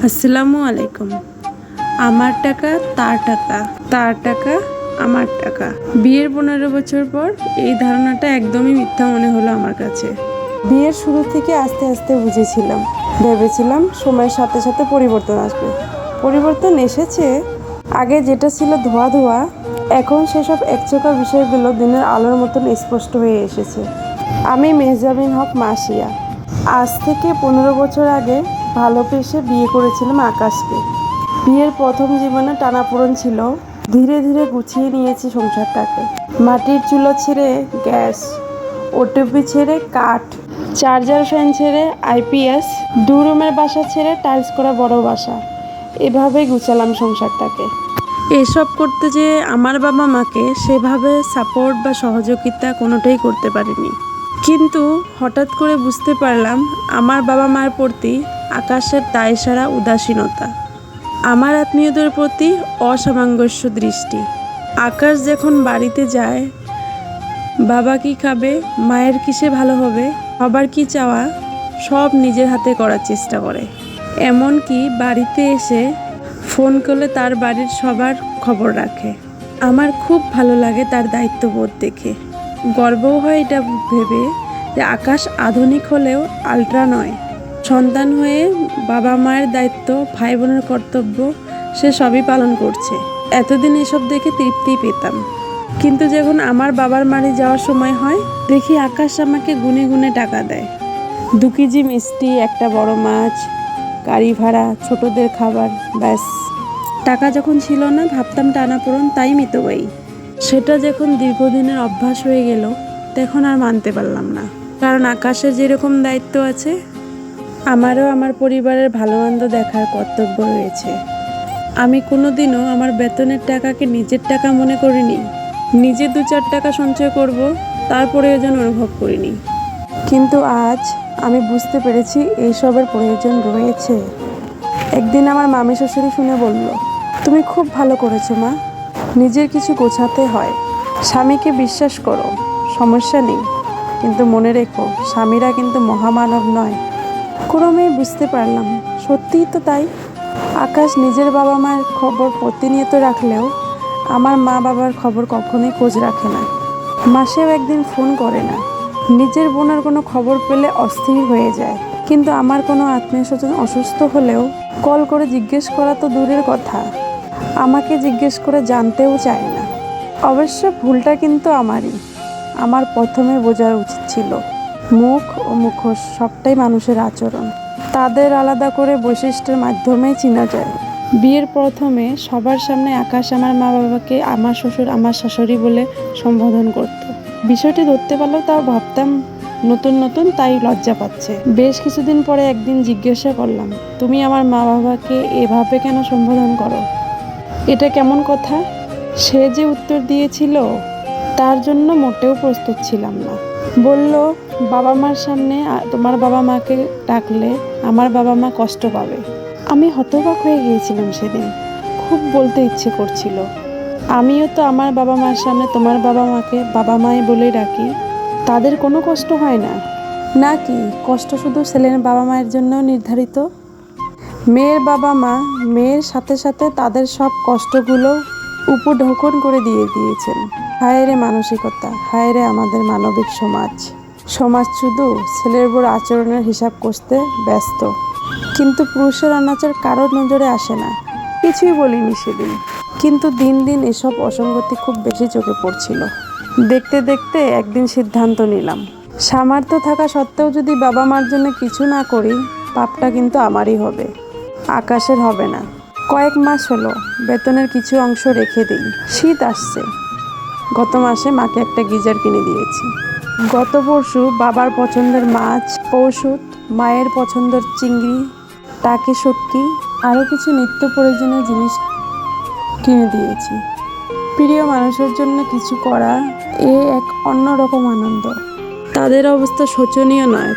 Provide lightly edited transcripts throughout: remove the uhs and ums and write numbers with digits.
আসসালামু আলাইকুম। আমার টাকা তার টাকা, তার টাকা আমার টাকা। বিয়ের 15 বছর পর এই ধারণাটা একদমই মিথ্যা মনে হলো আমার কাছে। বিয়ের শুরু থেকে আস্তে আস্তে বুঝেছিলাম, ভেবেছিলাম সময়ের সাথে সাথে পরিবর্তন আসবে। পরিবর্তন এসেছে। আগে যেটা ছিল ধোয়া ধোয়া, এখন সেসব একচোখা বিষয়গুলো দিনের আলোর মতন স্পষ্ট হয়ে এসেছে। আমি মেহজাবিন হক মাসিয়া। আজ থেকে 15 বছর আগে ভালোবেসে বিয়ে করেছিলাম আকাশকে। বিয়ের প্রথম জীবনে টানাপোড়েন ছিল, ধীরে ধীরে গুছিয়ে নিয়েছি সংসারটাকে। মাটির চুলো ছেড়ে গ্যাস, ওটিপি ছেড়ে কাঠ, চার্জার ফ্যান ছেড়ে আইপিএস, 2 রুমের বাসা ছেড়ে টাইলস করা বড় বাসা। এভাবেই গুছালাম সংসারটাকে। এসব করতে যে আমার বাবা মাকে সেভাবে সাপোর্ট বা সহযোগিতা কোনোটাই করতে পারিনি। কিন্তু হঠাৎ করে বুঝতে পারলাম আমার বাবা মায়ের প্রতি আকাশের দায়সারা উদাসীনতা, আমার আত্মীয়দের প্রতি অসামঞ্জস্য দৃষ্টি। আকাশ যখন বাড়িতে যায়, বাবা কি খাবে, মায়ের কিসে ভালো হবে, সবার কি চাওয়া, সব নিজের হাতে করার চেষ্টা করে। এমনকি বাড়িতে এসে ফোন করলে তার বাড়ির সবার খবর রাখে। আমার খুব ভালো লাগে তার দায়িত্ববোধ দেখে। গর্বও হয় এটা ভেবে যে আকাশ আধুনিক হলেও আলট্রা নয়। সন্তান হয়ে বাবা মায়ের দায়িত্ব, ভাই বোনের কর্তব্য সে সবই পালন করছে। এতদিন এসব দেখে তৃপ্তি পেতাম, কিন্তু যখন আমার বাবার বাড়ি যাওয়ার সময় হয়, দেখি আকাশ আমাকে গুনে গুনে টাকা দেয়। 2 কেজি মিষ্টি, একটা বড় মাছ, গাড়ি ভাড়া, ছোটদের খাবার, ব্যাস। টাকা যখন ছিল না ভাবতাম টানাপোড়েন, তাই মিতব্যয়ী। সেটা যখন দীর্ঘদিনের অভ্যাস হয়ে গেল, তখন আর মানতে পারলাম না। কারণ আকাশের যেরকম দায়িত্ব আছে, আমারও আমার পরিবারের ভালো মন্দ দেখার কর্তব্য রয়েছে। আমি কোনোদিনও আমার বেতনের টাকাকে নিজের টাকা মনে করিনি। নিজে 2-4 টাকা সঞ্চয় করব, তার প্রয়োজন অনুভব করিনি। কিন্তু আজ আমি বুঝতে পেরেছি এইসবের প্রয়োজন রয়েছে। একদিন আমার মামি শ্বশুরি শুনে বলল, তুমি খুব ভালো করেছো মা, নিজের কিছু গোছাতে হয়। স্বামীকে বিশ্বাস করো, সমস্যা নেই, কিন্তু মনে রেখো স্বামীরা কিন্তু মহামানব নয়। ক্রমেই বুঝতে পারলাম সত্যিই তো তাই। আকাশ নিজের বাবা মায়ের খবর প্রতিনিয়ত রাখলেও আমার মা বাবার খবর কখনোই খোঁজ রাখে না। মাসেও একদিন ফোন করে না। নিজের বোনের কোনো খবর পেলে অস্থির হয়ে যায়, কিন্তু আমার কোনো আত্মীয় স্বজন অসুস্থ হলেও কল করে জিজ্ঞেস করা তো দূরের কথা, আমাকে জিজ্ঞেস করে জানতেও চায় না। অবশ্য ভুলটা কিন্তু আমারই। আমার প্রথমে বোঝা উচিত ছিল মুখ ও মুখোশ সবটাই মানুষের আচরণ, তাদের আলাদা করে বৈশিষ্ট্যের মাধ্যমেই চেনা যায়। বিয়ের প্রথমে সবার সামনে আকাশ আমার মা বাবাকে আমার শ্বশুর আমার শাশুড়ি বলে সম্বোধন করত। বিষয়টি ধরতে পারলেও তাও ভাবতাম নতুন নতুন, তাই লজ্জা পাচ্ছে। বেশ কিছুদিন পরে একদিন জিজ্ঞাসা করলাম, তুমি আমার মা বাবাকে এভাবে কেন সম্বোধন করো, এটা কেমন কথা? সে যে উত্তর দিয়েছিল তার জন্য মোটেও প্রস্তুত ছিলাম না। বলল, বাবা মার সামনে তোমার বাবা মাকে ডাকলে আমার বাবা মা কষ্ট পাবে। আমি হতবাক হয়ে গিয়েছিলাম সেদিন। খুব বলতে ইচ্ছে করছিল, আমিও তো আমার বাবা মার সামনে তোমার বাবা মাকে বাবা মাই বলেই ডাকি, তাদের কোনো কষ্ট হয় না নাকি? কষ্ট শুধু ছেলের বাবা মায়ের জন্য নির্ধারিত? মেয়ের বাবা মা মেয়ের সাথে সাথে তাদের সব কষ্টগুলো উপঢৌকন করে দিয়েছেন। হায় রে মানসিকতা, হায় রে আমাদের মানবিক সমাজ। সমাজ শুধু ছেলের বড় আচরণের হিসাব করতে ব্যস্ত, কিন্তু পুরুষের অনাচার কারো নজরে আসে না। কিছুই বলিনি সেদিন, কিন্তু দিন দিন এসব অসঙ্গতি খুব বেশি চোখে পড়ছিল। দেখতে দেখতে একদিন সিদ্ধান্ত নিলাম, সামর্থ্য থাকা সত্ত্বেও যদি বাবা মার জন্য কিছু না করি, পাপটা কিন্তু আমারই হবে, আকাশের হবে না। কয়েক মাস হলো বেতনের কিছু অংশ রেখে দিই। শীত আসছে, গত মাসে মাকে একটা গিজার কিনে দিয়েছি। গত পরশু বাবার পছন্দের মাছ, ঔষধ, মায়ের পছন্দের চিংড়ি, টাকি শুটকি, আরও কিছু নিত্য প্রয়োজনীয় জিনিস কিনে দিয়েছি। প্রিয় মানুষের জন্য কিছু করা এক অন্যরকম আনন্দ। তাদের অবস্থা শোচনীয় নয়,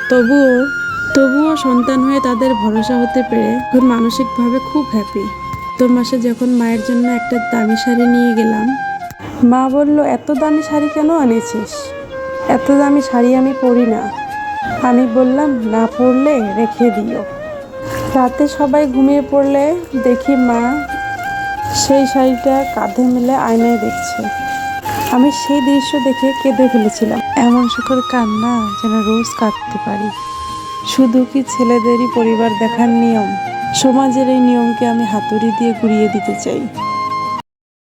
তবুও সন্তান হয়ে তাদের ভরসা হতে পেরে এখন মানসিকভাবে খুব হ্যাপি। গত মাসে যখন মায়ের জন্য একটা দামি শাড়ি নিয়ে গেলাম, মা বলল, এত দামি শাড়ি কেন আনিছিস? এত দামি শাড়ি আমি পরি না। আমি বললাম, না পরলে রেখে দিও। রাতে সবাই ঘুমিয়ে পড়লে দেখি মা সেই শাড়িটা কাঁধে মেলে আয়নায় দেখছে। আমি সেই দৃশ্য দেখে কেঁদে ফেলেছিলাম। এমন সুখের কান্না যেন রোজ কাঁদতে পারি। শুধু কি ছেলেদেরই পরিবার দেখার নিয়ম? সমাজের এই নিয়মকে আমি হাতুড়ি দিয়ে গুঁড়িয়ে দিতে চাই।